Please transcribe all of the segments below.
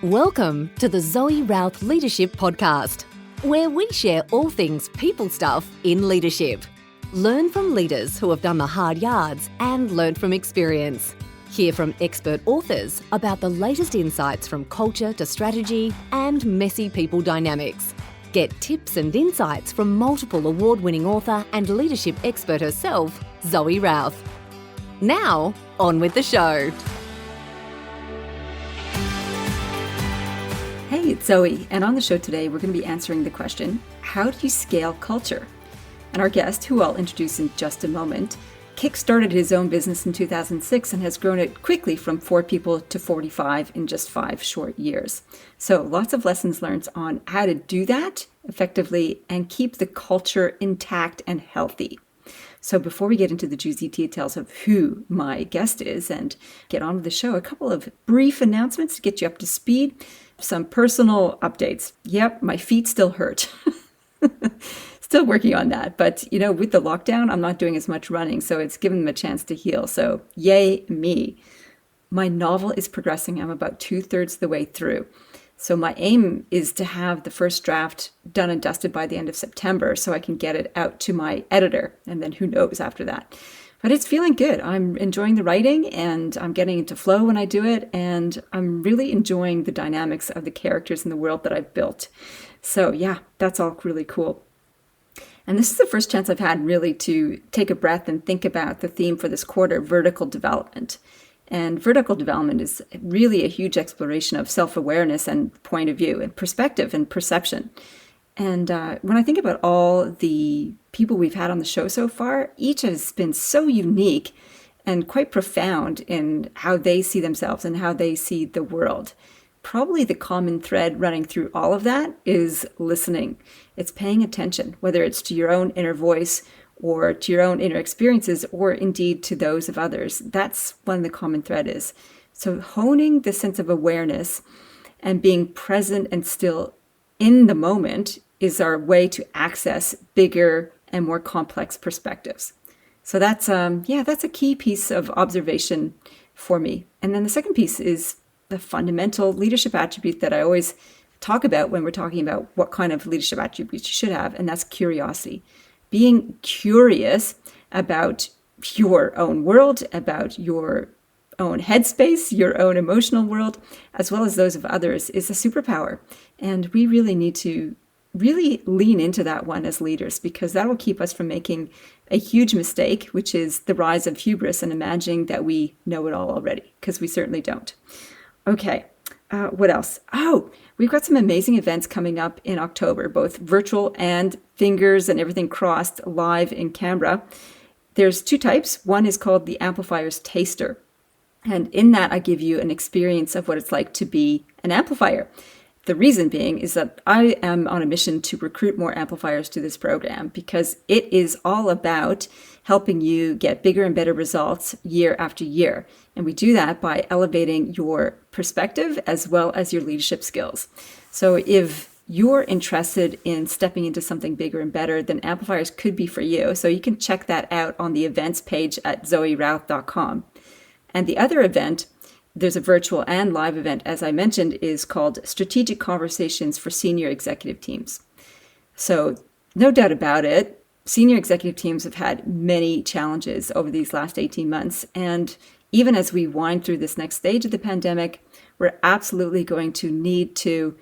Welcome to the Zoe Routh Leadership Podcast, where we share all things people stuff in leadership. Learn from leaders who have done the hard yards and learn from experience. Hear from expert authors about the latest insights from culture to strategy and messy people dynamics. Get tips and insights from multiple award-winning author and leadership expert herself, Zoe Routh. Now, on with the show. Hey, it's Zoe, and on the show today, we're going to be answering the question, how do you scale culture? And our guest, who I'll introduce in just a moment, kick-started his own business in 2006 and has grown it quickly from 4 people to 45 in just 5 short years. So lots of lessons learned on how to do that effectively and keep the culture intact and healthy. So before we get into the juicy details of who my guest is and get on with the show, a couple of brief announcements to get you up to speed. Some personal updates. Yep, my feet still hurt. Still working on that. But, with the lockdown, I'm not doing as much running, so it's given them a chance to heal. So yay me. My novel is progressing. I'm about 2/3 the way through. So my aim is to have the first draft done and dusted by the end of September so I can get it out to my editor. And then who knows after that. But it's feeling good. I'm enjoying the writing and I'm getting into flow when I do it. And I'm really enjoying the dynamics of the characters in the world that I've built. So yeah, that's all really cool. And this is the first chance I've had really to take a breath and think about the theme for this quarter, vertical development. And vertical development is really a huge exploration of self-awareness and point of view and perspective and perception. And when I think about all the people we've had on the show so far, each has been so unique and quite profound in how they see themselves and how they see the world. Probably the common thread running through all of that is listening. It's paying attention, whether it's to your own inner voice or to your own inner experiences or indeed to those of others. That's one the common thread is. So honing the sense of awareness and being present and still in the moment is our way to access bigger and more complex perspectives. So that's a key piece of observation for me. And then the second piece is the fundamental leadership attribute that I always talk about when we're talking about what kind of leadership attributes you should have, and that's curiosity. Being curious about your own world, about your own headspace, your own emotional world, as well as those of others, is a superpower. And we really need to really lean into that one as leaders, because that will keep us from making a huge mistake, which is the rise of hubris and imagining that we know it all already, because we certainly don't. Okay, what else? Oh, we've got some amazing events coming up in October, both virtual and fingers and everything crossed live in Canberra. There's 2 types. One is called the Amplifiers Taster. And in that, I give you an experience of what it's like to be an amplifier. The reason being is that I am on a mission to recruit more amplifiers to this program because it is all about helping you get bigger and better results year after year. And we do that by elevating your perspective as well as your leadership skills. So if you're interested in stepping into something bigger and better, then amplifiers could be for you. So you can check that out on the events page at zoerouth.com. And the other event, there's a virtual and live event, as I mentioned, is called Strategic Conversations for Senior Executive Teams. So no doubt about it, senior executive teams have had many challenges over these last 18 months. And even as we wind through this next stage of the pandemic, we're absolutely going to need to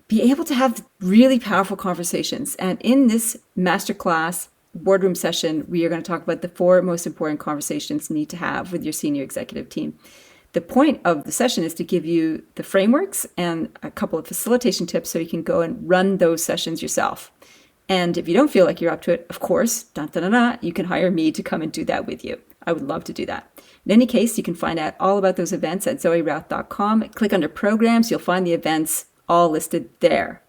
be able to have really powerful conversations. And in this masterclass boardroom session, we are going to talk about the 4 most important conversations you need to have with your senior executive team. The point of the session is to give you the frameworks and a couple of facilitation tips so you can go and run those sessions yourself. And if you don't feel like you're up to it, of course, you can hire me to come and do that with you. I would love to do that. In any case, you can find out all about those events at zoerouth.com. Click under programs. You'll find the events all listed there.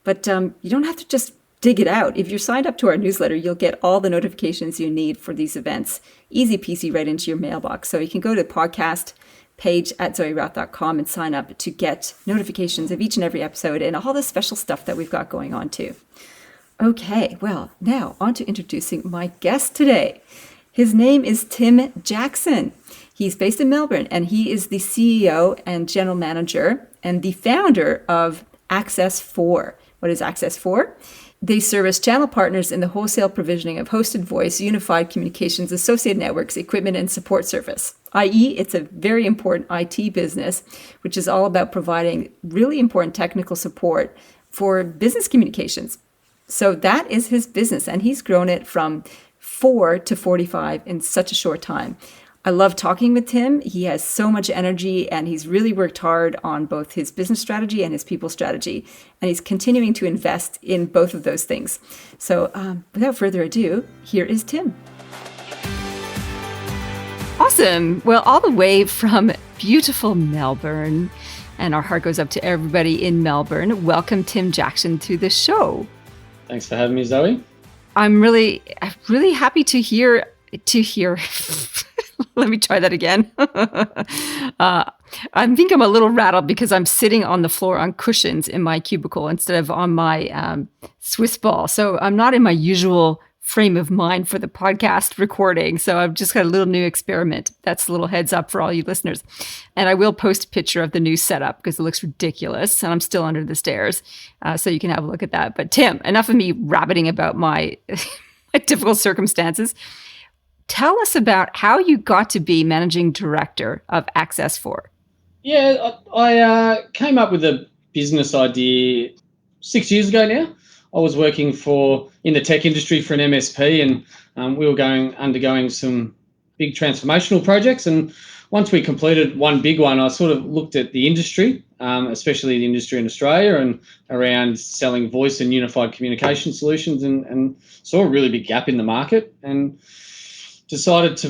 But you don't have to just dig it out. If you're signed up to our newsletter, you'll get all the notifications you need for these events. Easy peasy right into your mailbox. So you can go to the podcast page at zoerouth.com and sign up to get notifications of each and every episode and all the special stuff that we've got going on too. Okay, well, now on to introducing my guest today. His name is Tim Jackson. He's based in Melbourne, and he is the CEO and general manager and the founder of Access 4. What is Access 4? They service channel partners in the wholesale provisioning of hosted voice, unified communications, associated networks, equipment, and support service, i.e. it's a very important IT business, which is all about providing really important technical support for business communications. So that is his business, and he's grown it from 4 to 45 in such a short time. I love talking with him. He has so much energy, and he's really worked hard on both his business strategy and his people strategy. And he's continuing to invest in both of those things. So without further ado, here is Tim. Awesome. Well, all the way from beautiful Melbourne, and our heart goes up to everybody in Melbourne. Welcome, Tim Jackson, to the show. Thanks for having me, Zoe. I'm really happy to hear. Let me try that again. I think I'm a little rattled because I'm sitting on the floor on cushions in my cubicle instead of on my Swiss ball. So I'm not in my usual frame of mind for the podcast recording. So I've just got a little new experiment. That's a little heads up for all you listeners. And I will post a picture of the new setup because it looks ridiculous. And I'm still under the stairs. So you can have a look at that. But Tim, enough of me rabbiting about my, my difficult circumstances. Tell us about how you got to be managing director of Access 4. Yeah, I came up with a business idea 6 years ago now. I was working in the tech industry for an MSP, and we were undergoing some big transformational projects. And once we completed one big one, I sort of looked at the industry, especially the industry in Australia, and around selling voice and unified communication solutions, and saw a really big gap in the market, and decided to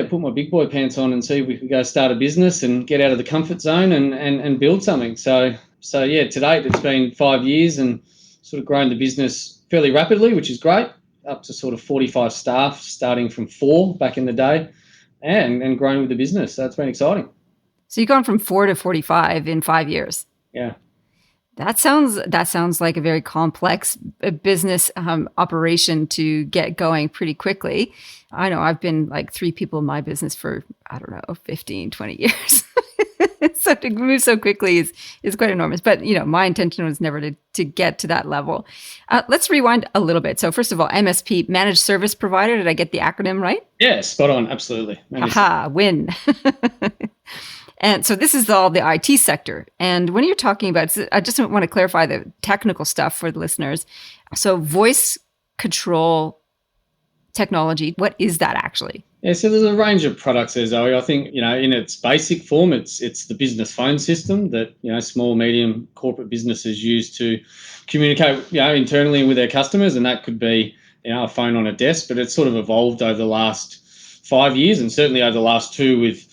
put my big boy pants on and see if we could go start a business and get out of the comfort zone and build something. So yeah, to date it's been 5 years and sort of grown the business fairly rapidly, which is great, up to sort of 45 staff, starting from 4 back in the day, and grown with the business. So it's been exciting. So you've gone from 4 to 45 in 5 years. Yeah. That sounds like a very complex business operation to get going pretty quickly. I know I've been like 3 people in my business for, 15, 20 years. So to move so quickly is quite enormous. But, my intention was never to get to that level. Let's rewind a little bit. So first of all, MSP, Managed Service Provider. Did I get the acronym right? Yeah, spot on. Absolutely. Aha, win. And so this is all the IT sector. And when you're talking about, I just want to clarify the technical stuff for the listeners. So voice control technology, what is that actually? Yeah, so there's a range of products there, Zoe. I think, in its basic form, it's the business phone system that, small, medium corporate businesses use to communicate, internally with their customers. And that could be, a phone on a desk, but it's sort of evolved over the last 5 years, and certainly over the last 2 with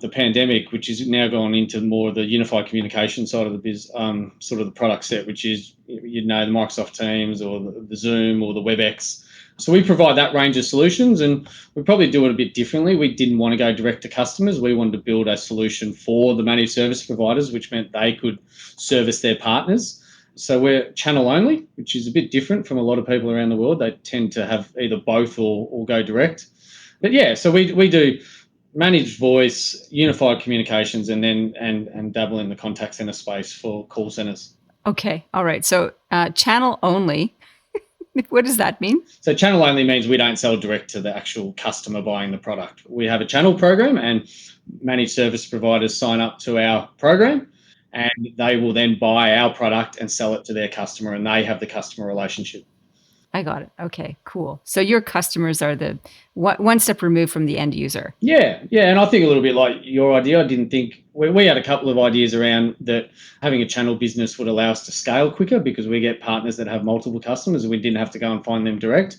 the pandemic, which is now gone into more of the unified communication side of the sort of the product set, which is, the Microsoft Teams or the Zoom or the WebEx. So we provide that range of solutions, and we probably do it a bit differently. We didn't want to go direct to customers. We wanted to build a solution for the managed service providers, which meant they could service their partners. So we're channel only, which is a bit different from a lot of people around the world. They tend to have either both or go direct. But yeah, so we do managed voice, unified communications, and then and dabble in the contact center space for call centers. Okay. All right. So channel only. What does that mean? So channel only means we don't sell direct to the actual customer buying the product. We have a channel program, and managed service providers sign up to our program, and they will then buy our product and sell it to their customer, and they have the customer relationship. I got it. Okay, cool. So your customers are the one step removed from the end user. Yeah. And I think a little bit like your idea. I didn't think we had a couple of ideas around that having a channel business would allow us to scale quicker because we get partners that have multiple customers and we didn't have to go and find them direct.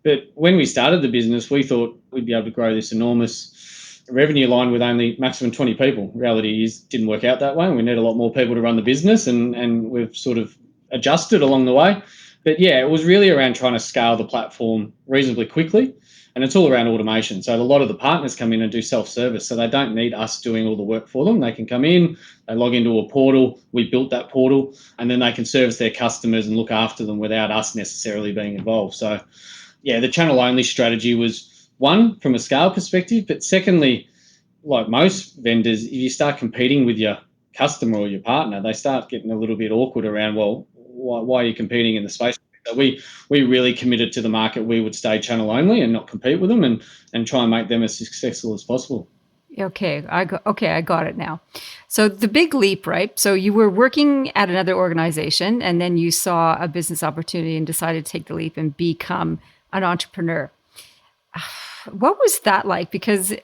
But when we started the business, we thought we'd be able to grow this enormous revenue line with only maximum 20 people. Reality is it didn't work out that way. And we need a lot more people to run the business, and we've sort of adjusted along the way. But yeah, it was really around trying to scale the platform reasonably quickly. And it's all around automation. So a lot of the partners come in and do self-service. So they don't need us doing all the work for them. They can come in, they log into a portal. We built that portal, and then they can service their customers and look after them without us necessarily being involved. So yeah, the channel only strategy was one from a scale perspective, but secondly, like most vendors, if you start competing with your customer or your partner, they start getting a little bit awkward around, well, why are you competing in the space? So we really committed to the market. We would stay channel only and not compete with them, and try and make them as successful as possible. Okay, I got it now. So the big leap, right? So you were working at another organization and then you saw a business opportunity and decided to take the leap and become an entrepreneur. What was that like? Because,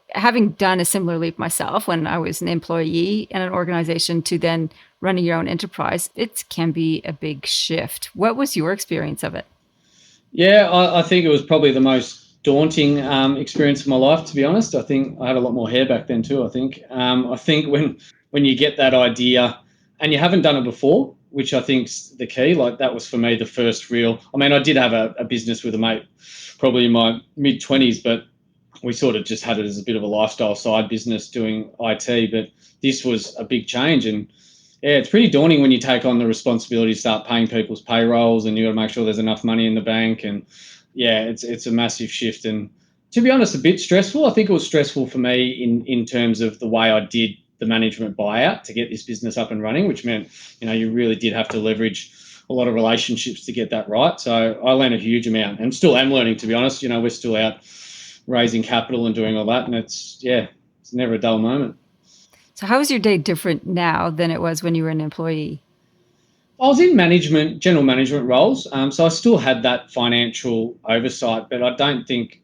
having done a similar leap myself when I was an employee in an organization to then running your own enterprise, it can be a big shift. What was your experience of it? Yeah, I think it was probably the most daunting experience of my life, to be honest. I think I had a lot more hair back then too. I think when you get that idea and you haven't done it before, which I think's the key. Like that was for me the first real. I mean, I did have a business with a mate, probably in my mid-20s, but we sort of just had it as a bit of a lifestyle side business doing IT. But this was a big change, and yeah, it's pretty daunting when you take on the responsibility to start paying people's payrolls, and you got to make sure there's enough money in the bank. And yeah, it's a massive shift, and to be honest, a bit stressful. I think it was stressful for me in terms of the way I did the management buyout to get this business up and running, which meant you really did have to leverage a lot of relationships to get that right. So I learned a huge amount, and still am learning. To be honest, we're still out raising capital and doing all that, and it's never a dull moment. So how is your day different now than it was when you were an employee? I was in management, general management roles, so I still had that financial oversight, but I don't think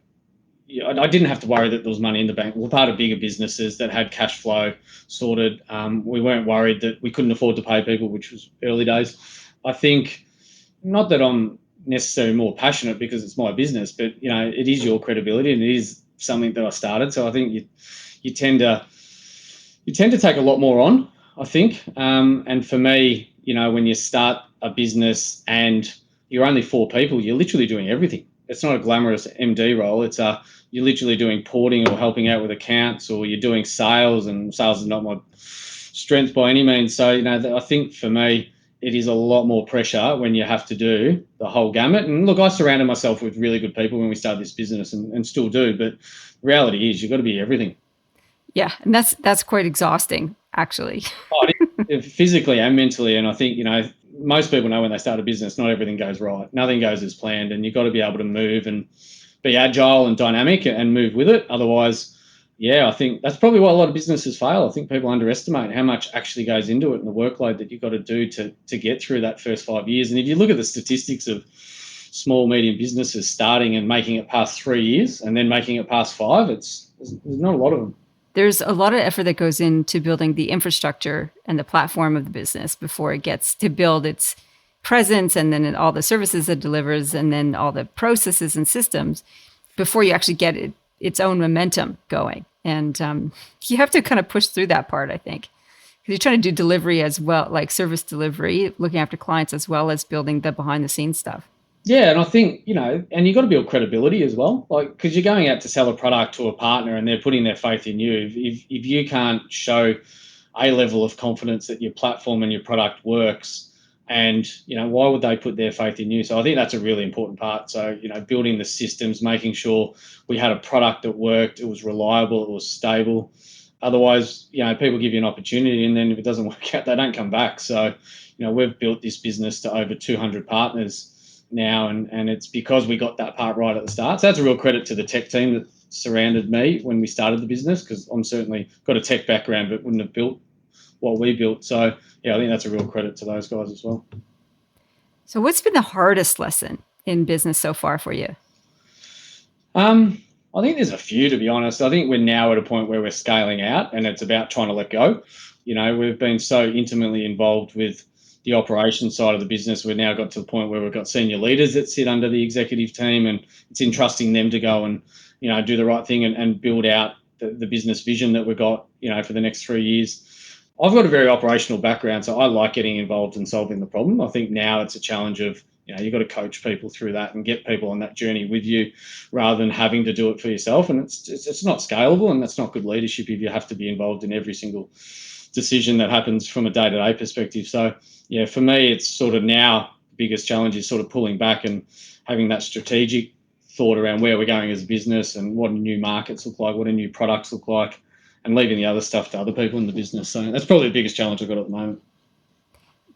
I didn't have to worry that there was money in the bank. We're part of bigger businesses that had cash flow sorted. We weren't worried that we couldn't afford to pay people, which was early days. I think, not that I'm necessarily more passionate because it's my business, but it is your credibility and it is something that I started. So I think you tend to take a lot more on, I think. And for me, when you start a business and you're only 4 people, you're literally doing everything. It's not a glamorous MD role. You're literally doing porting or helping out with accounts, or you're doing sales, and sales is not my strength by any means. So, I think for me, it is a lot more pressure when you have to do the whole gamut. And look, I surrounded myself with really good people when we started this business and still do. But the reality is you've got to be everything. Yeah, and that's quite exhausting, actually. Physically and mentally. And I think, most people know when they start a business, not everything goes right. Nothing goes as planned, and you've got to be able to move and be agile and dynamic and move with it. Otherwise, I think that's probably why a lot of businesses fail. I think people underestimate how much actually goes into it and the workload that you've got to do to get through that first 5 years. And if you look at the statistics of small, medium businesses starting and making it past 3 years and then making it past 5, there's not a lot of them. There's a lot of effort that goes into building the infrastructure and the platform of the business before it gets to build its presence, and then all the services it delivers, and then all the processes and systems before you actually get its own momentum going. And you have to kind of push through that part, I think, because you're trying to do delivery as well, like service delivery, looking after clients, as well as building the behind the scenes stuff. Yeah, and I think, and you've got to build credibility as well, like, because you're going out to sell a product to a partner and they're putting their faith in you. If you can't show a level of confidence that your platform and your product works, and, why would they put their faith in you? So I think that's a really important part. So, building the systems, making sure we had a product that worked, it was reliable, it was stable. Otherwise, people give you an opportunity, and then if it doesn't work out, they don't come back. So, we've built this business to over 200 partners now, and it's because we got that part right at the start. So that's a real credit to the tech team that surrounded me when we started the business, because I'm certainly got a tech background but wouldn't have built what we built. So I think that's a real credit to those guys as well. So what's been the hardest lesson in business so far for you? I think there's a few, to be honest. I think we're now at a point where we're scaling out, and it's about trying to let go. We've been so intimately involved with the operations side of the business. We've now got to the point where we've got senior leaders that sit under the executive team, and it's entrusting them to go and, do the right thing and build out the business vision that we've got, for the next 3 years. I've got a very operational background, so I like getting involved in solving the problem. I think now it's a challenge of, you've got to coach people through that and get people on that journey with you rather than having to do it for yourself. And it's not scalable, and that's not good leadership if you have to be involved in every single decision that happens from a day-to-day perspective. So, for me, it's sort of now the biggest challenge is sort of pulling back and having that strategic thought around where we're going as a business and what new markets look like, what new products look like, and leaving the other stuff to other people in the business. So that's probably the biggest challenge I've got at the moment.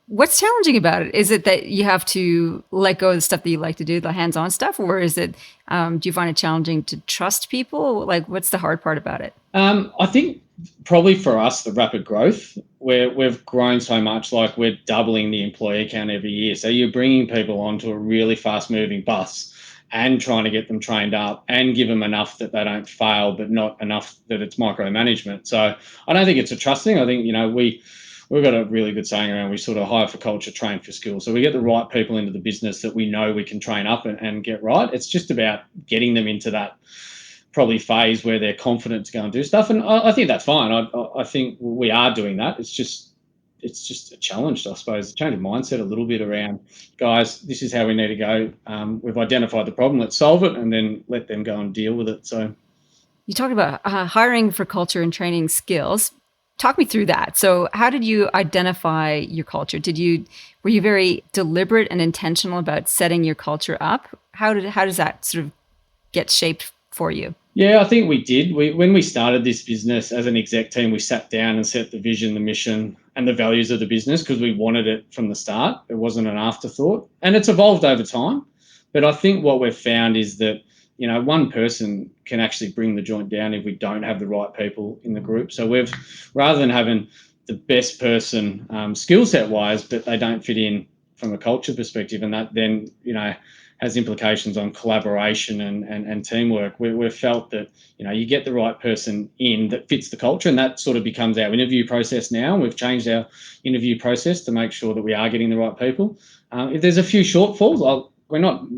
What's challenging about it? Is it that you have to let go of the stuff that you like to do, the hands-on stuff, or is it, do you find it challenging to trust people? Like, what's the hard part about it? I think probably for us, the rapid growth, where we've grown so much, like we're doubling the employee count every year. So you're bringing people onto a really fast-moving bus and trying to get them trained up and give them enough that they don't fail, but not enough that it's micromanagement. So I don't think it's a trusting. I think, we've got a really good saying around, we sort of hire for culture, train for skill. So we get the right people into the business that we know we can train up and get right. It's just about getting them into that probably phase where they're confident to go and do stuff. And I think that's fine. I think we are doing that. It's just a challenge, I suppose, changing mindset a little bit around, guys, this is how we need to go. We've identified the problem, let's solve it, and then let them go and deal with it. So you talked about hiring for culture and training skills. Talk me through that. So how did you identify your culture? Were you very deliberate and intentional about setting your culture up? How does that sort of get shaped for you? Yeah, I think we did. When we started this business as an exec team, we sat down and set the vision, the mission, and the values of the business because we wanted it from the start. It wasn't an afterthought. And it's evolved over time. But I think what we've found is that, one person can actually bring the joint down if we don't have the right people in the group. So rather than having the best person skill set wise, but they don't fit in from a culture perspective, and that then, has implications on collaboration and teamwork. We've felt that, you get the right person in that fits the culture, and that sort of becomes our interview process now. We've changed our interview process to make sure that we are getting the right people. If there's a few shortfalls, we're not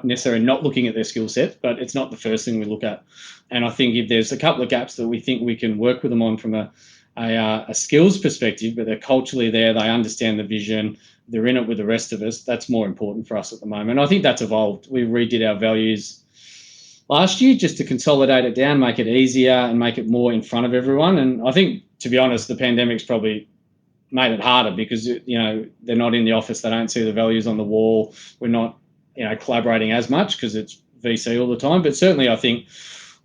necessarily not looking at their skill set, but it's not the first thing we look at. And I think if there's a couple of gaps that we think we can work with them on from a skills perspective, but they're culturally there, they understand the vision, they're in it with the rest of us, that's more important for us at the moment. I think that's evolved. We redid our values last year just to consolidate it down, make it easier and make it more in front of everyone. And I think, to be honest, the pandemic's probably made it harder because, they're not in the office, they don't see the values on the wall. We're not, collaborating as much because it's VC all the time. But certainly I think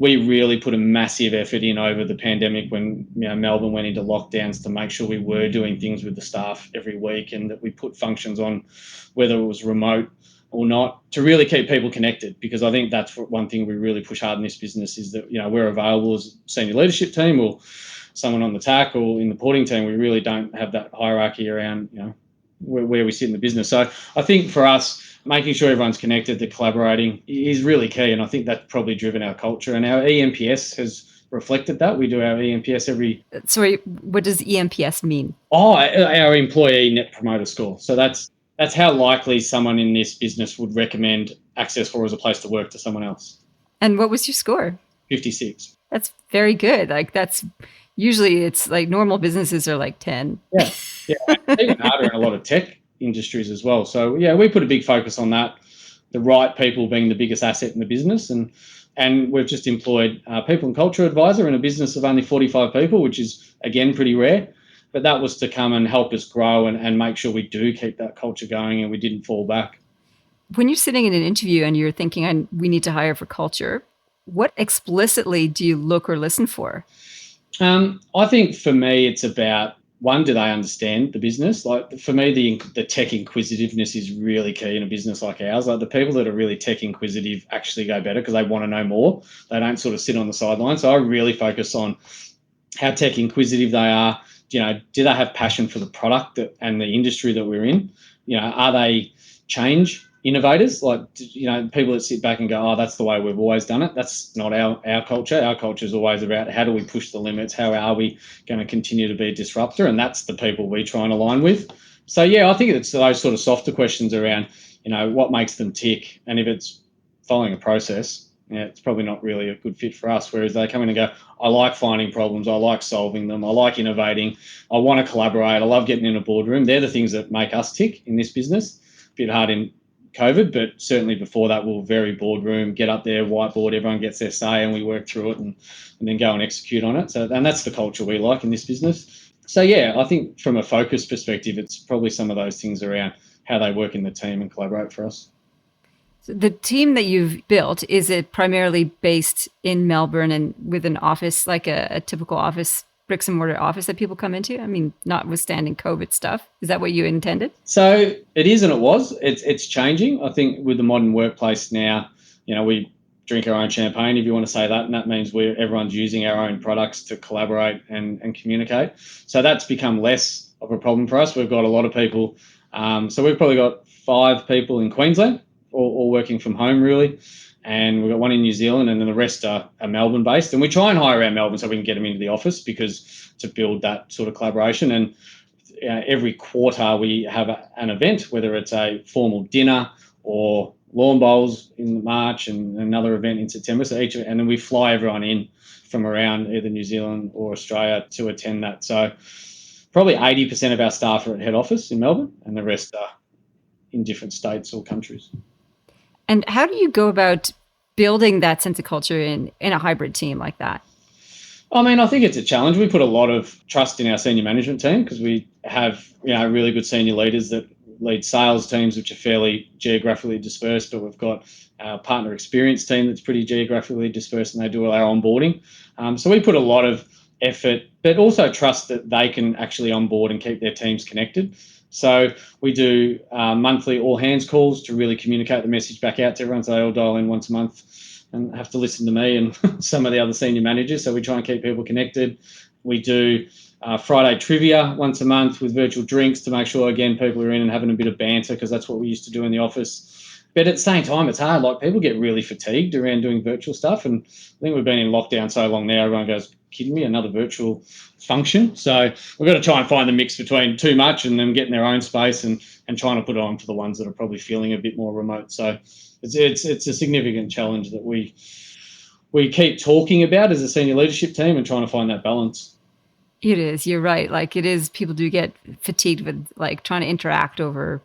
we really put a massive effort in over the pandemic when Melbourne went into lockdowns to make sure we were doing things with the staff every week and that we put functions on, whether it was remote or not, to really keep people connected. Because I think that's one thing we really push hard in this business is that, we're available as a senior leadership team or someone on the TAC or in the porting team. We really don't have that hierarchy around, where we sit in the business. So I think for us, making sure everyone's connected, they're collaborating is really key. And I think that's probably driven our culture. And our EMPS has reflected that. We do our EMPS every... Sorry, what does EMPS mean? Our employee net promoter score. So that's how likely someone in this business would recommend Access 4 as a place to work to someone else. And what was your score? 56. That's very good. Usually it's like normal businesses are like 10. Yeah. Even harder in a lot of tech industries as well. So yeah, we put a big focus on that, the right people being the biggest asset in the business. And we've just employed a people and culture advisor in a business of only 45 people, which is, again, pretty rare. But that was to come and help us grow and make sure we do keep that culture going and we didn't fall back. When you're sitting in an interview and you're thinking, we need to hire for culture, what explicitly do you look or listen for? I think for me, it's about, one, do they understand the business? Like for me, the tech inquisitiveness is really key in a business like ours. Like the people that are really tech inquisitive actually go better because they want to know more. They don't sort of sit on the sidelines. So I really focus on how tech inquisitive they are. Do they have passion for the product and the industry that we're in? Are they change innovators? People that sit back and go, oh, that's the way we've always done it. That's not our culture. Our culture is always about how do we push the limits? How are we going to continue to be a disruptor? And that's the people we try and align with. So, yeah, I think it's those sort of softer questions around, what makes them tick. And if it's following a process, it's probably not really a good fit for us. Whereas they come in and go, I like finding problems. I like solving them. I like innovating. I want to collaborate. I love getting in a boardroom. They're the things that make us tick in this business. A bit hard in COVID, but certainly before that, we were very boardroom, get up there, whiteboard, everyone gets their say and we work through it and then go and execute on it. So, and that's the culture we like in this business. So, yeah, I think from a focus perspective, it's probably some of those things around how they work in the team and collaborate for us. So the team that you've built, is it primarily based in Melbourne and with an office, like a typical office, bricks and mortar office that people come into? I mean, notwithstanding COVID stuff. Is that what you intended? So it is and it was. It's changing. I think with the modern workplace now, we drink our own champagne, if you want to say that, and that means everyone's using our own products to collaborate and communicate. So that's become less of a problem for us. We've got a lot of people. So we've probably got 5 people in Queensland, all working from home really. And we've got 1 in New Zealand, and then the rest are Melbourne based. And we try and hire around Melbourne so we can get them into the office to build that sort of collaboration. And every quarter we have an event, whether it's a formal dinner or lawn bowls in March and another event in September. So and then we fly everyone in from around either New Zealand or Australia to attend that. So probably 80% of our staff are at head office in Melbourne, and the rest are in different states or countries. And how do you go about building that sense of culture in a hybrid team like that? I mean, I think it's a challenge. We put a lot of trust in our senior management team because we have, really good senior leaders that lead sales teams, which are fairly geographically dispersed, but we've got our partner experience team that's pretty geographically dispersed, and they do all our onboarding. So we put a lot of effort, but also trust that they can actually onboard and keep their teams connected. So we do monthly all hands calls to really communicate the message back out to everyone. So they all dial in once a month and have to listen to me and some of the other senior managers. So we try and keep people connected. We do Friday trivia once a month with virtual drinks to make sure, again, people are in and having a bit of banter, because that's what we used to do in the office. But at the same time, it's hard. Like, people get really fatigued around doing virtual stuff. And I think we've been in lockdown so long now, everyone goes, kidding me, another virtual function? So we've got to try and find the mix between too much and them getting their own space and trying to put it on for the ones that are probably feeling a bit more remote. So it's a significant challenge that we keep talking about as a senior leadership team and trying to find that balance. It is. You're right. Like, it is. People do get fatigued with like trying to interact over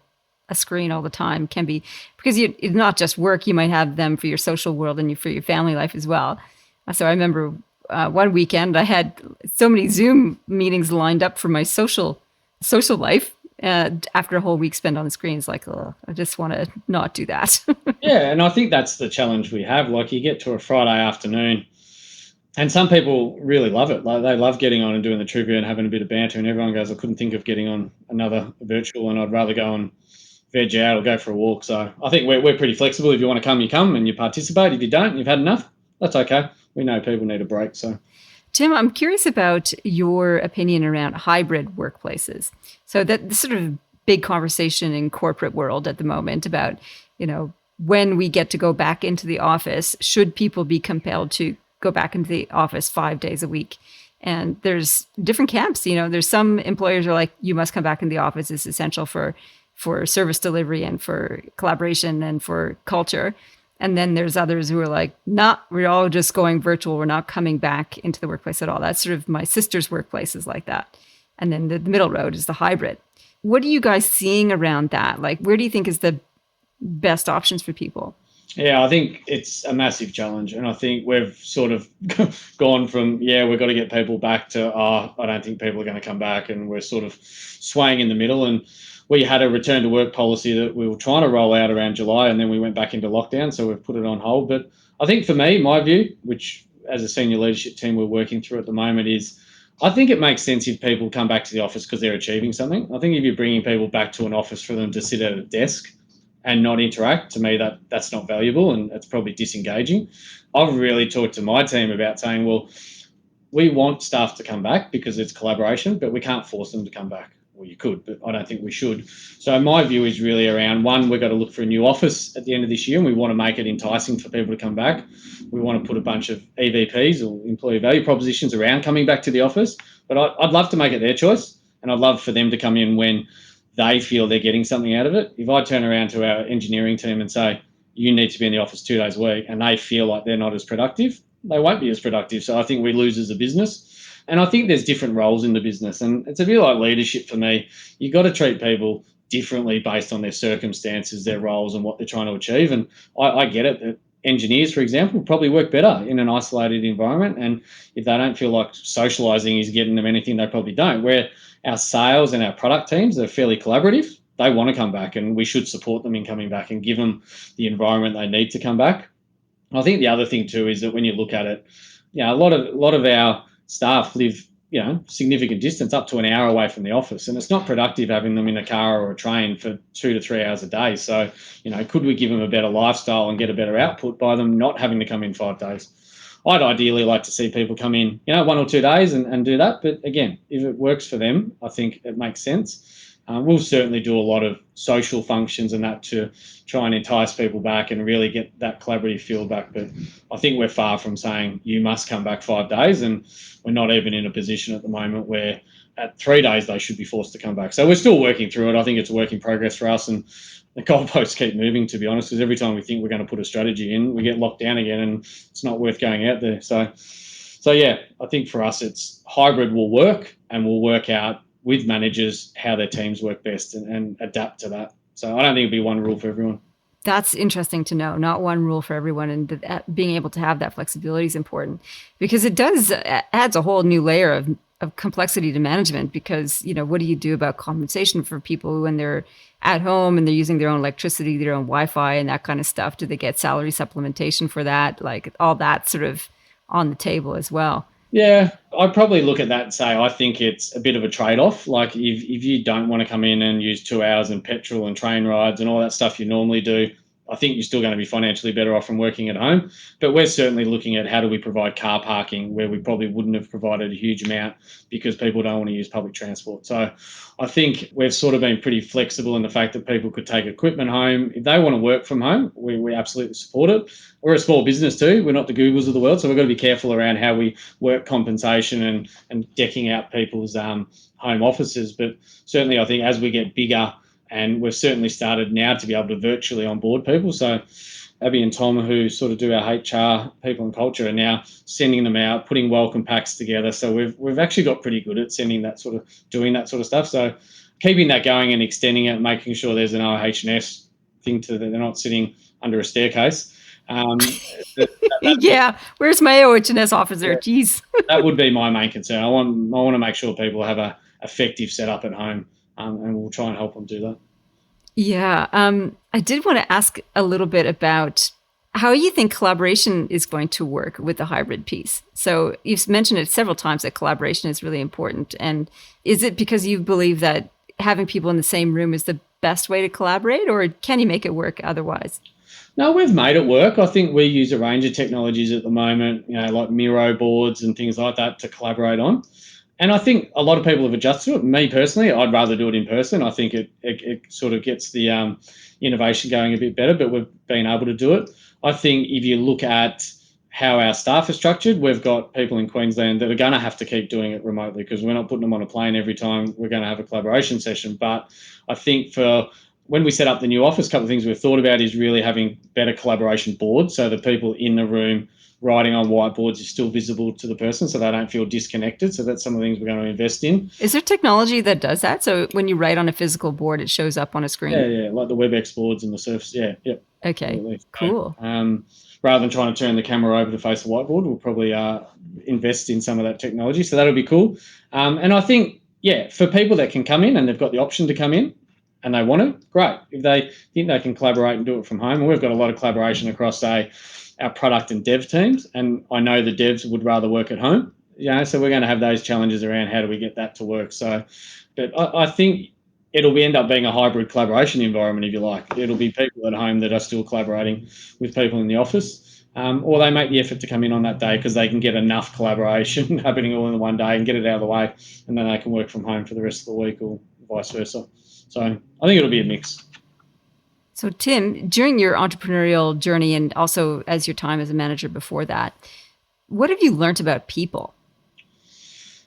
a screen all the time. Can be because it's not just work. You might have them for your social world and for your family life as well. So I remember one weekend I had so many Zoom meetings lined up for my social life. After a whole week spent on the screen, it's like, oh, I just want to not do that. Yeah, and I think that's the challenge we have. Like, you get to a Friday afternoon, and some people really love it. Like, they love getting on and doing the trivia and having a bit of banter, and everyone goes, I couldn't think of getting on another virtual, and I'd rather go and veg out or go for a walk. So I think we're pretty flexible. If you want to come, you come and you participate. If you don't, you've had enough, that's okay. We know people need a break. So, Tim, I'm curious about your opinion around hybrid workplaces. So that this sort of big conversation in corporate world at the moment about, when we get to go back into the office, should people be compelled to go back into the office 5 days a week? And there's different camps. There's some employers are like, you must come back in the office. It's essential for service delivery and for collaboration and for culture. And then there's others who are like, nah, we're all just going virtual. We're not coming back into the workplace at all. That's sort of my sister's workplace is like that. And then the middle road is the hybrid. What are you guys seeing around that? Like, where do you think is the best options for people? Yeah, I think it's a massive challenge. And I think we've sort of gone from, we've got to get people back to, I don't think people are going to come back. And we're sort of swaying in the middle. And we had a return to work policy that we were trying to roll out around July, and then we went back into lockdown. So we've put it on hold. But I think for me, my view, which as a senior leadership team we're working through at the moment, is I think it makes sense if people come back to the office because they're achieving something. I think if you're bringing people back to an office for them to sit at a desk and not interact, to me, that's not valuable, and it's probably disengaging. I've really talked to my team about saying, well, we want staff to come back because it's collaboration, but we can't force them to come back. Well, you could, but I don't think we should. So my view is really around, one, we've got to look for a new office at the end of this year, and we want to make it enticing for people to come back. We want to put a bunch of EVPs or employee value propositions around coming back to the office, but I'd love to make it their choice, and I'd love for them to come in when they feel they're getting something out of it. If I turn around to our engineering team and say, you need to be in the office 2 days a week, and they feel like they're not as productive, they won't be as productive. So I think we lose as a business. And I think there's different roles in the business, and it's a bit like leadership for me. You've got to treat people differently based on their circumstances, their roles, and what they're trying to achieve. And I get it that engineers, for example, probably work better in an isolated environment. And if they don't feel like socialising is getting them anything, they probably don't. Where our sales and our product teams are fairly collaborative, they want to come back, and we should support them in coming back and give them the environment they need to come back. I think the other thing too is that when you look at it, a lot of our staff live, significant distance, up to an hour away from the office, and it's not productive having them in a car or a train for 2 to 3 hours a day. So, could we give them a better lifestyle and get a better output by them not having to come in 5 days? I'd ideally like to see people come in, 1 or 2 days and do that. But again, if it works for them, I think it makes sense. We'll certainly do a lot of social functions and that to try and entice people back and really get that collaborative feel back. But I think we're far from saying you must come back 5 days, and we're not even in a position at the moment where at 3 days they should be forced to come back. So we're still working through it. I think it's a work in progress for us, and the goalposts keep moving, to be honest, because every time we think we're going to put a strategy in, we get locked down again, and it's not worth going out there. So yeah, I think for us it's hybrid will work, and we'll work out with managers how their teams work best and adapt to that. So I don't think it'll be one rule for everyone. That's interesting to know. Not one rule for everyone, and that being able to have that flexibility is important, because it adds a whole new layer of complexity to management. Because, what do you do about compensation for people when they're at home and they're using their own electricity, their own Wi-Fi and that kind of stuff? Do they get salary supplementation for that? Like all that sort of on the table as well. Yeah, I'd probably look at that and say I think it's a bit of a trade-off. Like if you don't want to come in and use 2 hours in petrol and train rides and all that stuff you normally do, I think you're still going to be financially better off from working at home. But we're certainly looking at how do we provide car parking where we probably wouldn't have provided a huge amount because people don't want to use public transport. So I think we've sort of been pretty flexible in the fact that people could take equipment home. If they want to work from home, we absolutely support it. We're a small business too. We're not the Googles of the world. So we've got to be careful around how we work compensation and decking out people's home offices. But certainly I think as we get bigger, and we've certainly started now to be able to virtually onboard people. So Abby and Tom, who sort of do our HR, people and culture, are now sending them out, putting welcome packs together. So we've actually got pretty good at doing that sort of stuff. So keeping that going and extending it, making sure there's an OH&S thing to that they're not sitting under a staircase. Yeah, where's my OH&S officer? Jeez. That would be my main concern. I want to make sure people have a effective setup at home. And we'll try and help them do that. Yeah. I did want to ask a little bit about how you think collaboration is going to work with the hybrid piece. So you've mentioned it several times that collaboration is really important. And is it because you believe that having people in the same room is the best way to collaborate, or can you make it work otherwise? No, we've made it work. I think we use a range of technologies at the moment, like Miro boards and things like that to collaborate on. And I think a lot of people have adjusted to it. Me personally, I'd rather do it in person. I think it sort of gets the innovation going a bit better, but we've been able to do it. I think if you look at how our staff are structured, we've got people in Queensland that are going to have to keep doing it remotely because we're not putting them on a plane every time we're going to have a collaboration session. But I think for when we set up the new office, a couple of things we've thought about is really having better collaboration boards so the people in the room writing on whiteboards is still visible to the person so they don't feel disconnected. So that's some of the things we're going to invest in. Is there technology that does that? So when you write on a physical board, it shows up on a screen? Yeah, like the WebEx boards and the Surface. Yeah. Okay, absolutely. cool. Rather than trying to turn the camera over to face the whiteboard, we'll probably invest in some of that technology. So that'll be cool. And I think, for people that can come in and they've got the option to come in and they want to, great. If they think they can collaborate and do it from home, and we've got a lot of collaboration across, say, our product and dev teams, and I know the devs would rather work at home. So we're going to have those challenges around how do we get that to work. So, but I think it'll end up being a hybrid collaboration environment, if you like. It'll be people at home that are still collaborating with people in the office, or they make the effort to come in on that day because they can get enough collaboration happening all in one day and get it out of the way, and then they can work from home for the rest of the week or vice versa. So I think it'll be a mix. So Tim, during your entrepreneurial journey and also as your time as a manager before that, what have you learned about people?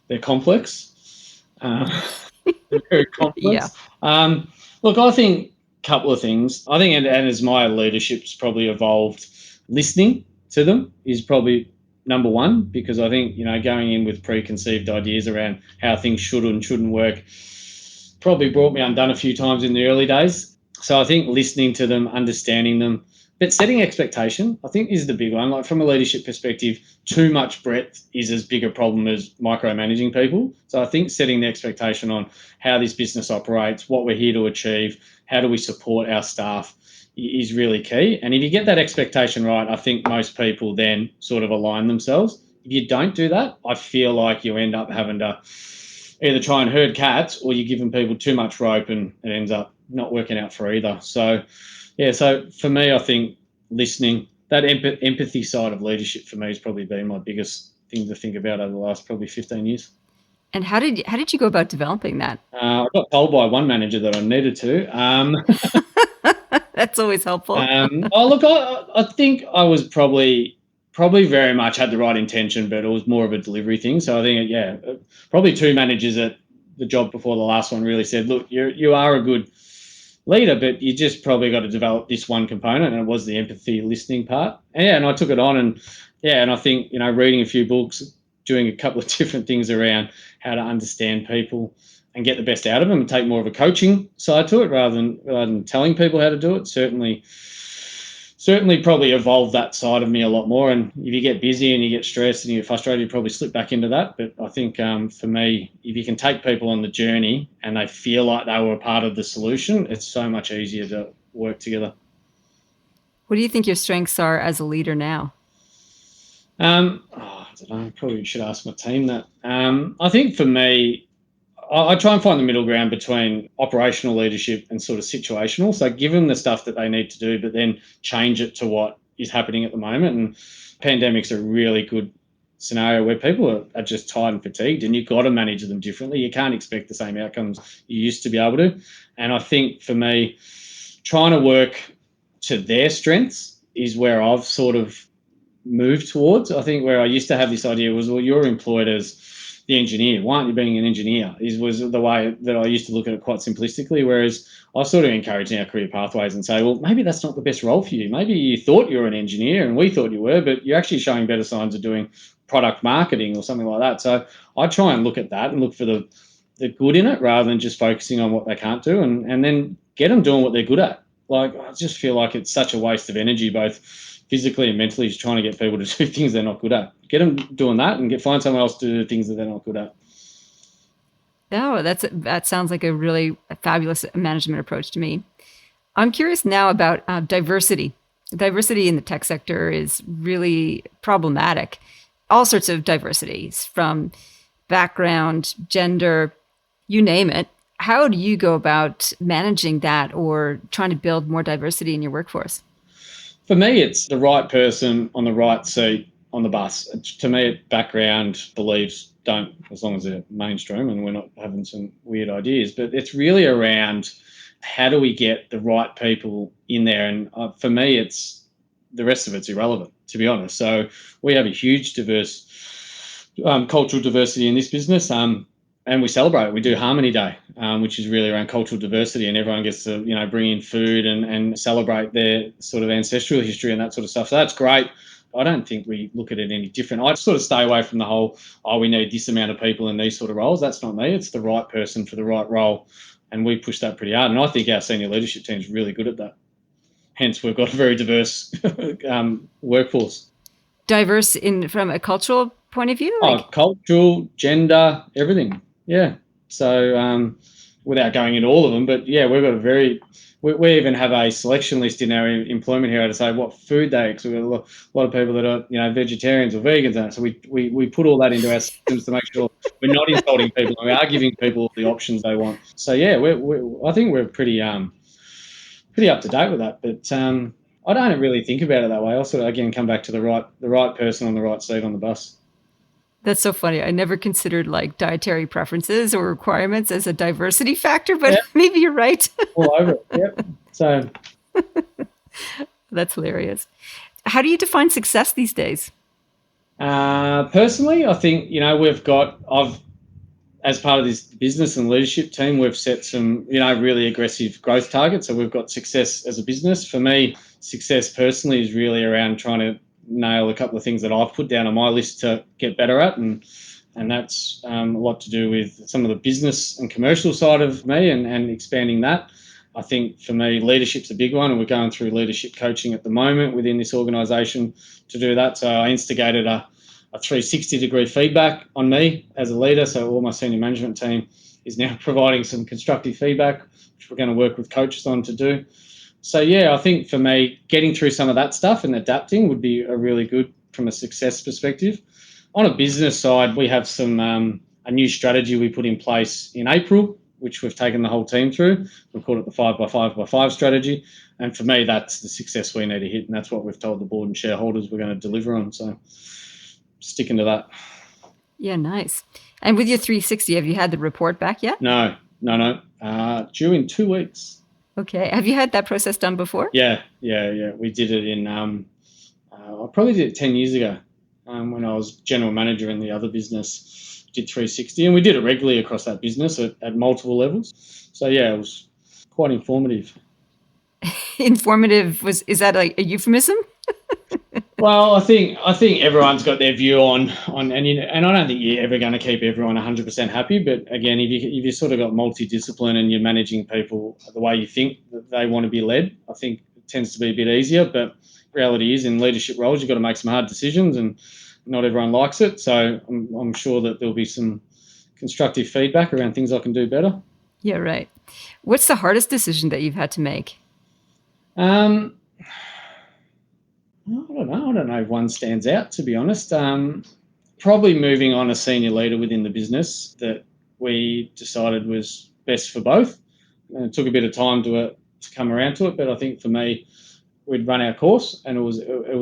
They're complex. They're very complex. Yeah. Look, I think a couple of things. I think, and as my leadership's probably evolved, listening to them is probably number one, because I think, going in with preconceived ideas around how things should and shouldn't work probably brought me undone a few times in the early days. So I think listening to them, understanding them, But setting expectation, I think, is the big one. Like from a leadership perspective, too much breadth is as big a problem as micromanaging people. So I think setting the expectation on how this business operates, what we're here to achieve, how do we support our staff is really key. And if you get that expectation right, I think most people then sort of align themselves. If you don't do that, I feel like you end up having to either try and herd cats or you're giving people too much rope and it ends up not working out for either. So, yeah, so for me, I think listening, that empathy side of leadership for me has probably been my biggest thing to think about over the last probably 15 years. And how did you go about developing that? I got told by one manager that I needed to. That's always helpful. I think I was probably very much had the right intention, but it was more of a delivery thing. So I think, probably two managers at the job before the last one really said, look, you are a good leader, but you just probably got to develop this one component, and it was the empathy listening part. And I took it on, and I think, reading a few books, doing a couple of different things around how to understand people and get the best out of them and take more of a coaching side to it rather than telling people how to do it. Certainly probably evolved that side of me a lot more. And if you get busy and you get stressed and you get frustrated, you probably slip back into that. But I think for me, if you can take people on the journey and they feel like they were a part of the solution, it's so much easier to work together. What do you think your strengths are as a leader now? I don't know. Probably should ask my team that. I think for me, I try and find the middle ground between operational leadership and sort of situational. So give them the stuff that they need to do, but then change it to what is happening at the moment. And pandemic's a really good scenario where people are just tired and fatigued, and you've got to manage them differently. You can't expect the same outcomes you used to be able to. And I think for me, trying to work to their strengths is where I've sort of moved towards. I think where I used to have this idea was, well, you're employed as the engineer. Why aren't you being an engineer? Was the way that I used to look at it quite simplistically, whereas I sort of encourage our career pathways and say, well, maybe that's not the best role for you. Maybe you thought you were an engineer and we thought you were, but you're actually showing better signs of doing product marketing or something like that. So I try and look at that and look for the good in it rather than just focusing on what they can't do and then get them doing what they're good at. Like, I just feel like it's such a waste of energy, both physically and mentally, is trying to get people to do things they're not good at. Get them doing that and find someone else to do things that they're not good at. Oh, that sounds like a really fabulous management approach to me. I'm curious now about diversity. Diversity in the tech sector is really problematic. All sorts of diversities, from background, gender, you name it. How do you go about managing that or trying to build more diversity in your workforce? For me, it's the right person on the right seat on the bus. To me, background, beliefs don't, as long as they're mainstream and we're not having some weird ideas, but it's really around how do we get the right people in there. And for me, it's the rest of it's irrelevant, to be honest. So we have a huge diverse cultural diversity in this business. And we celebrate it. We do Harmony Day, which is really around cultural diversity, and everyone gets to, bring in food and celebrate their sort of ancestral history and that sort of stuff. So that's great. I don't think we look at it any different. I sort of stay away from the whole, we need this amount of people in these sort of roles. That's not me. It's the right person for the right role. And we push that pretty hard. And I think our senior leadership team is really good at that. Hence, we've got a very diverse workforce. Diverse from a cultural point of view? Cultural, gender, everything. Yeah. So without going into all of them, but yeah, we've got we even have a selection list in our employment here to say what food they eat. So we've got a lot of people that are, vegetarians or vegans. And so we put all that into our systems to make sure we're not insulting people. We are giving people the options they want. So yeah, I think we're pretty up to date with that. But I don't really think about it that way. I'll sort of, again, come back to the right person on the right seat on the bus. That's so funny. I never considered dietary preferences or requirements as a diversity factor, but maybe you're right. All over it. Yep. So that's hilarious. How do you define success these days? Personally, I think, as part of this business and leadership team, we've set some, really aggressive growth targets. So we've got success as a business. For me, success personally is really around trying to nail a couple of things that I've put down on my list to get better at, and that's a lot to do with some of the business and commercial side of me and expanding that. I think for me, leadership's a big one, and we're going through leadership coaching at the moment within this organisation to do that. So I instigated a 360-degree feedback on me as a leader. So all my senior management team is now providing some constructive feedback, which we're going to work with coaches on to do. So, yeah, I think for me, getting through some of that stuff and adapting would be a really good from a success perspective. On a business side, we have some a new strategy we put in place in April, which we've taken the whole team through. We call it the 5x5x5 strategy. And for me, that's the success we need to hit. And that's what we've told the board and shareholders we're going to deliver on. So sticking to that. Yeah, nice. And with your 360, have you had the report back yet? No. Due in 2 weeks. Okay. Have you had that process done before? Yeah. We did it in, I probably did it 10 years ago when I was general manager in the other business. Did 360, and we did it regularly across that business at multiple levels. So, yeah, it was quite informative. Informative is that like a euphemism? Well, I think everyone's got their view on and I don't think you're ever going to keep everyone 100% happy. But again, if you sort of got multidiscipline and you're managing people the way you think that they want to be led, I think it tends to be a bit easier. But reality is, in leadership roles, you've got to make some hard decisions, and not everyone likes it. So I'm sure that there'll be some constructive feedback around things I can do better. Yeah, right. What's the hardest decision that you've had to make? I don't know if one stands out, to be honest. Probably moving on a senior leader within the business that we decided was best for both. And it took a bit of time to come around to it, but I think for me, we'd run our course, and it was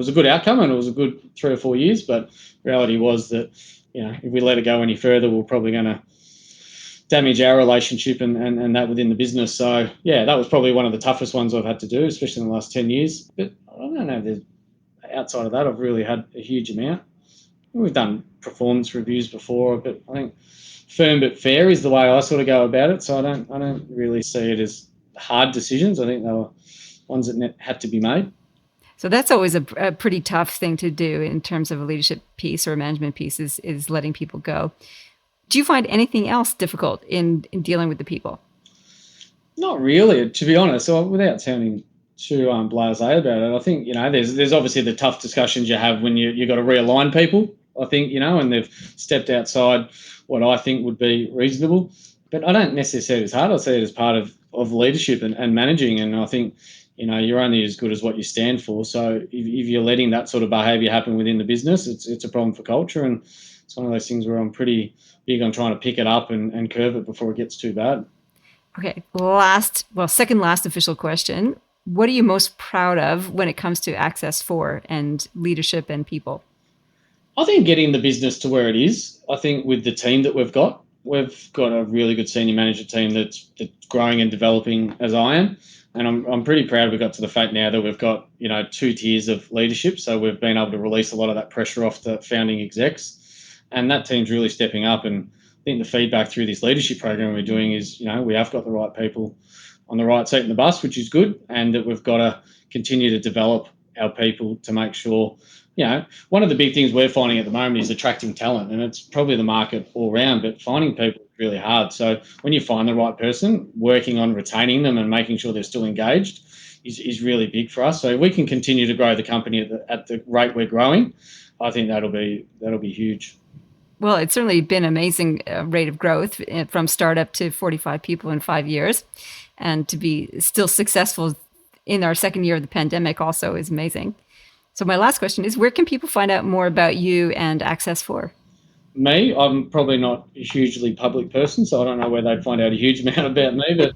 a good outcome, and it was a good 3 or 4 years. But reality was that, if we let it go any further, we're probably going to damage our relationship and that within the business. So, yeah, that was probably one of the toughest ones I've had to do, especially in the last 10 years. But I don't know if there's outside of that, I've really had a huge amount. We've done performance reviews before, but I think firm but fair is the way I sort of go about it. So I don't really see it as hard decisions. I think they were ones that had to be made. So that's always a pretty tough thing to do in terms of a leadership piece or a management piece is letting people go. Do you find anything else difficult in dealing with the people? Not really, to be honest. So without sounding too blasé about it, I think, there's obviously the tough discussions you have when you got to realign people, I think, and they've stepped outside what I think would be reasonable. But I don't necessarily see it as hard. I see it as part of leadership and managing. And I think, you're only as good as what you stand for. So if you're letting that sort of behaviour happen within the business, it's a problem for culture. And it's one of those things where I'm pretty big on trying to pick it up and curve it before it gets too bad. Okay. Second last official question. What are you most proud of when it comes to Access 4 and leadership and people? I think getting the business to where it is. I think with the team that we've got a really good senior manager team that's growing and developing as I am. And I'm pretty proud we got to the fact now that we've got, 2 tiers of leadership. So we've been able to release a lot of that pressure off the founding execs. And that team's really stepping up. And I think the feedback through this leadership program we're doing is, we have got the right people on the right seat in the bus, which is good. And that we've got to continue to develop our people to make sure, one of the big things we're finding at the moment is attracting talent. And it's probably the market all round, but finding people is really hard. So when you find the right person, working on retaining them and making sure they're still engaged is really big for us. So if we can continue to grow the company at the rate we're growing, I think that'll be huge. Well, it's certainly been an amazing rate of growth from startup to 45 people in 5 years. And to be still successful in our second year of the pandemic also is amazing. So my last question is, where can people find out more about you and Access 4? Me, I'm probably not a hugely public person, so I don't know where they'd find out a huge amount about me, but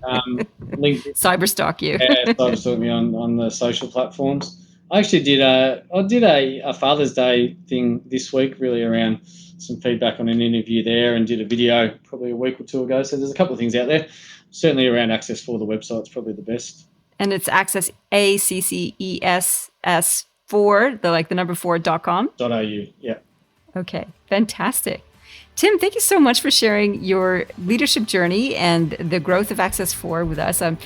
LinkedIn. Cyberstalk you. Yeah, cyberstalk me on the social platforms. I actually did a Father's Day thing this week, really around some feedback on an interview there, and did a video probably a week or two ago. So there's a couple of things out there. Certainly around Access 4, the website's probably the best. And it's Access, ACCESS 4, the number 4.com. .au, yeah. Okay, fantastic. Tim, thank you so much for sharing your leadership journey and the growth of Access 4 with us. I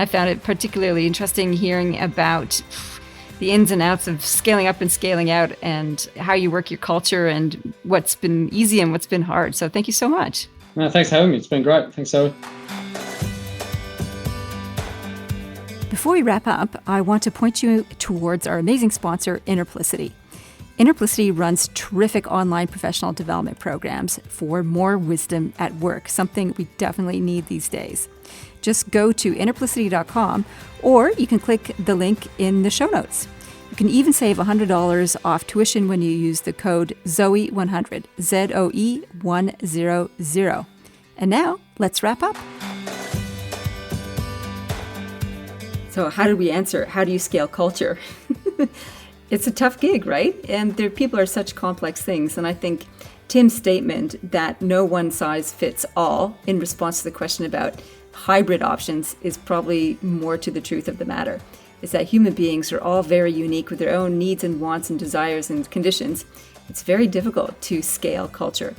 found it particularly interesting hearing about the ins and outs of scaling up and scaling out and how you work your culture and what's been easy and what's been hard. So thank you so much. No, thanks for having me. It's been great. Thanks, Zoe. Before we wrap up, I want to point you towards our amazing sponsor, Interplicity. Interplicity runs terrific online professional development programs for more wisdom at work, something we definitely need these days. Just go to interplicity.com, or you can click the link in the show notes. You can even save $100 off tuition when you use the code ZOE100, ZOE100. And now, let's wrap up. So how do we answer? How do you scale culture? It's a tough gig, right? And people are such complex things. And I think Tim's statement that no one size fits all in response to the question about hybrid options is probably more to the truth of the matter. Is that human beings are all very unique with their own needs and wants and desires and conditions. It's very difficult to scale culture.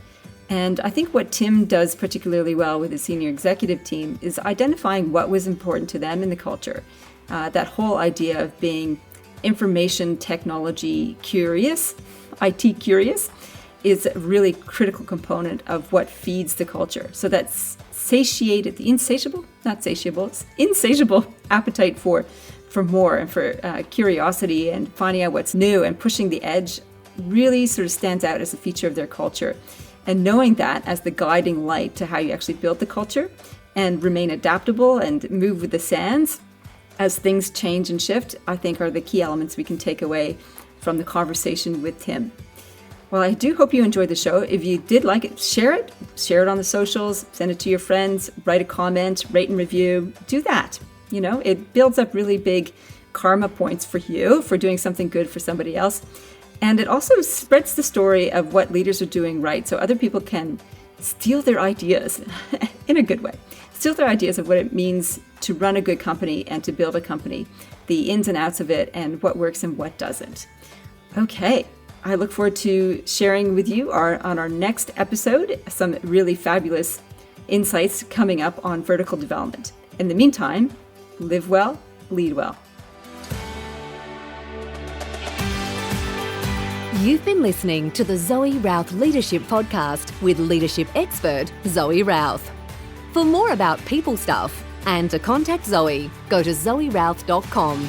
And I think what Tim does particularly well with his senior executive team is identifying what was important to them in the culture. That whole idea of being information technology curious, IT curious, is a really critical component of what feeds the culture. So that's insatiable appetite for more and for curiosity and finding out what's new and pushing the edge really sort of stands out as a feature of their culture. And knowing that as the guiding light to how you actually build the culture and remain adaptable and move with the sands as things change and shift, I think are the key elements we can take away from the conversation with Tim. Well, I do hope you enjoyed the show. If you did like it, share it on the socials, send it to your friends, write a comment, rate and review. Do that. It builds up really big karma points for you for doing something good for somebody else. And it also spreads the story of what leaders are doing right, so other people can steal their ideas in a good way. Steal their ideas of what it means to run a good company and to build a company, the ins and outs of it, and what works and what doesn't. Okay, I look forward to sharing with you on our next episode some really fabulous insights coming up on vertical development. In the meantime, live well, lead well. You've been listening to the Zoe Routh Leadership Podcast with leadership expert Zoe Routh. For more about people stuff and to contact Zoe, go to zoerouth.com.